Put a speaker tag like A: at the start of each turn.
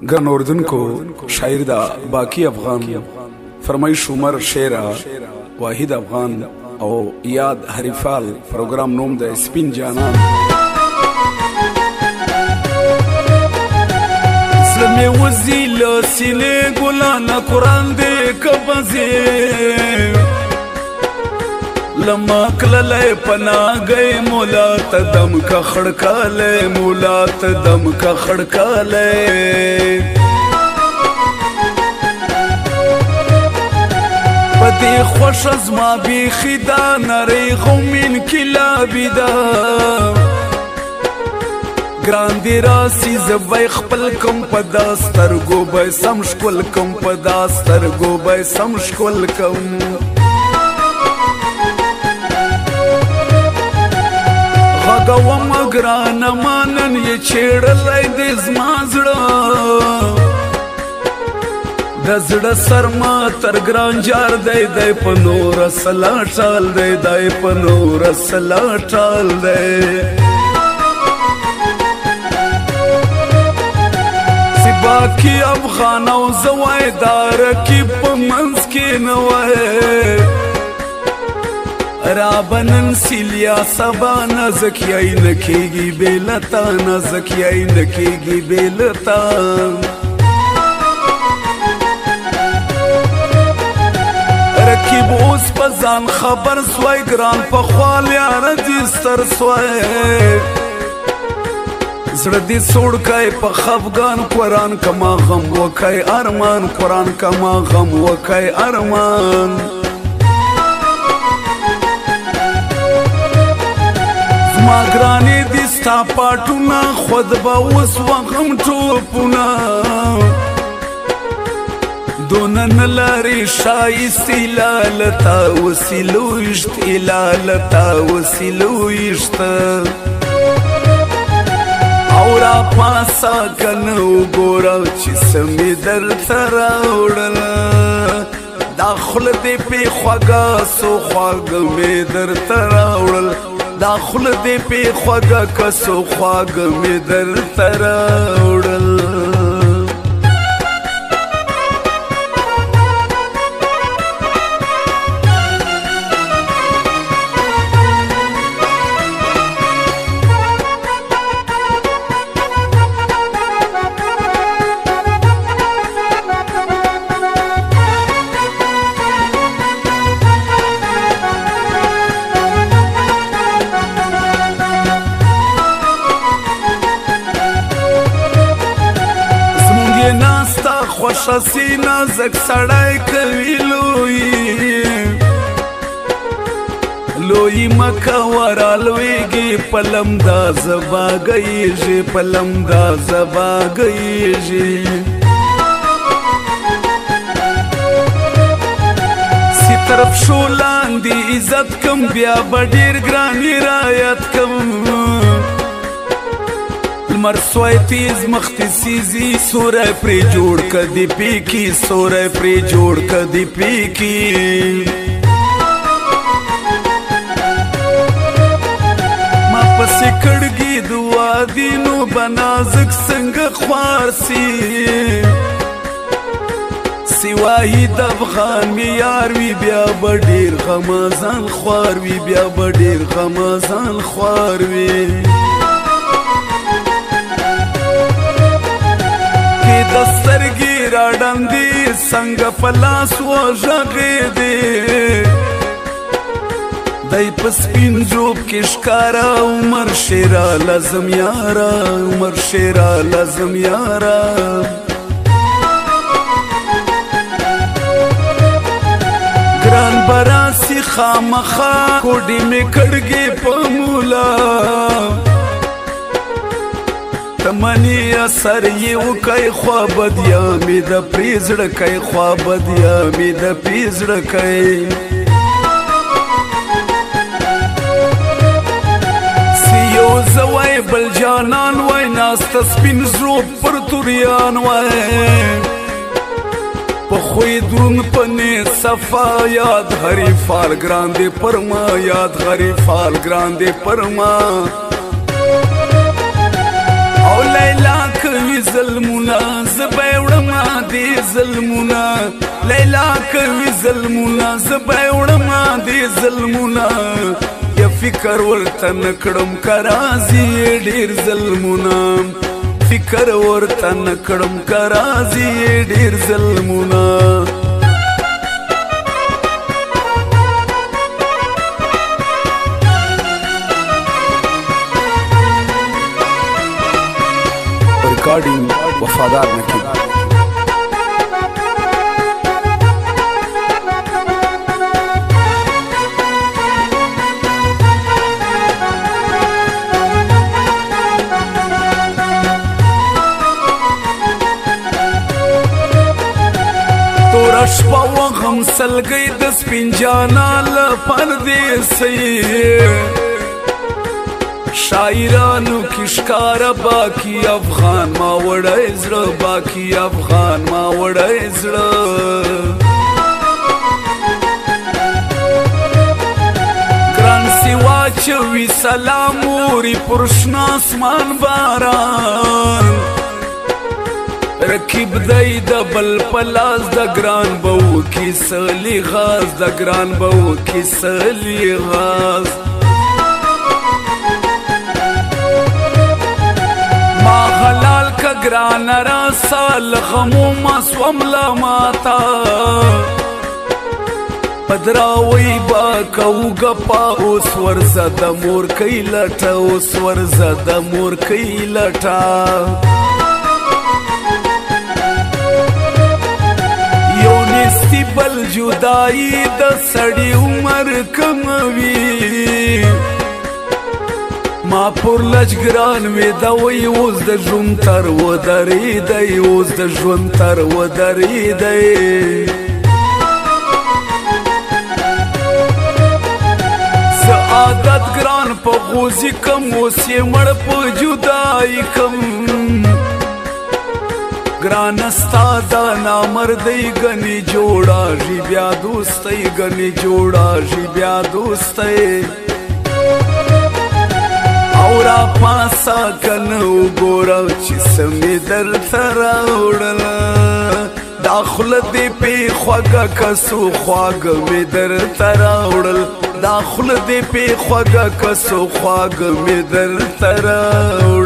A: ګران اوردونکو شاعر دا باقی افغان فرمایش عمر شیرا واحد افغان او یاد حریفال پروگرام نوم د سپین جانان اسلامي وزیل سینه ګلان قران دې کبزه لما کللے پنا گئے مولا تدم کا خڑکالے مولا تدم کا خڑکالے پتی خوش از ما بی خدا نری غمین کلا بیدا گراندی راسی زبای خپل کم پداستر گو بای سمشکل کم پداستر گو بای سمشکل کم غوام گران مانن یہ چھیڑلائی دے زمازڑا دزڑا سرما تر گران جار دے دے پنور سلا ٹال دے دے پنور سلا ٹال دے سبا کی افغانو زوائے دار کی پمنز کی نوائے رابنن سیلیا سبا نزکیائی نکیگی بیلتا نزکیائی نکیگی بیلتا رکیب اوز پزان خبر سوائی گران پخوال یار دیستر سوائی زردی سوڑ کئی پا خفگان قرآن کما غم وکای ارمان قرآن کما غم وکای ارمان ما گرانی دیستا پاٹونا خود با اس وغم ٹوپونا دونن لاری شایستی لالتا وسیلویشت لالتا وسیلویشت اورا پاسا کنو گورا چی سمی در تراوڑل داخل دی پی خواگا سو خواگ می در تراوڑل داخل دی پی خواگا کسو خواگ می در تراوڑل خوشا سینا زک سڑائی کوي لوی مکا ورا لویگی پلم دا زبا گئیجی پلم دا زبا گئیجی سی طرف شولان دی عزت کم بیا بڑیر گرانی رایت کم مرسوی تیز مختصیزی سورہ پری جوڑ کدی پیکی سورہ پری جوڑ کدی پیکی ما پسی کڑگی دعا دینو بنازک سنگ خوارسی سواہی دفغان میار وی بیا بڑیر غمازان خوار وی بیا بڑیر غمازان خوار وی دسترگی راڈن دی سنگ پلاس و جغی دی دی پسپین جوب کشکارا عمر شیرا لازم یارا عمر شیرا لازم یارا گران براسی خامخا کوڈی میں کڑگی پمولا تمنی اثر یو کئی خواب دیا می دا پریزڑ کئی خواب دیا می دا پریزڑ کئی سیو زوائی بل جانان وائی ناست سپین زروب پر توریان وائی پخوی درون پنی صفا یاد غری فال گراندے پرما یاد غری فال گراندے پرما او لیلا کوي ظلمونه زبه وړما دي ظلمونه لیلا کوي ظلمونه زبه وړما دي ظلمونه یا فکر ورته نکړم کرازي ډیر ظلمونه فکر ورته نکړم کرازي ډیر ظلمونه रिकॉर्डिंग वफादार नकीब तोरा शपा و غم سلګي د سپین جانا ل پردیسي شاعرانو کشکار باقی افغان ما وړای زړه باقی افغان ما وړای زړه ګران سیوا چوي سلام اوري پرشنا اسمان باران رکیب دای د بل پلاس د ګران بو کی سلی غاز د ګران بو کی سلی غاز حلال کا گرانا را سال غمو مسوم لماتا پدراوی با کوگا پا اوس ورزد مور کئی لٹا اوس ورزد مور کئی لٹا یو نستی بل جدائی د سڑی عمر کموی ما پر لجگران وی دا وی اوز د ژوند تر ودرې دی اوز د ژوند تر ودرې دی زه عادت ګران په غوزي کم اوس یې مړ په جدایي کم ګران ستا دا نامردۍ ګنې جوړاږي بیا دوستۍ ګنې جوړاږي بیا دوستۍ اورا پاسا کنو ګورم چې سمې درته راوړله داخله دې پې خوږه کسو خواږه مې درته راوړل داخله دې پې خوږه کسو خواږه مې درته راوړل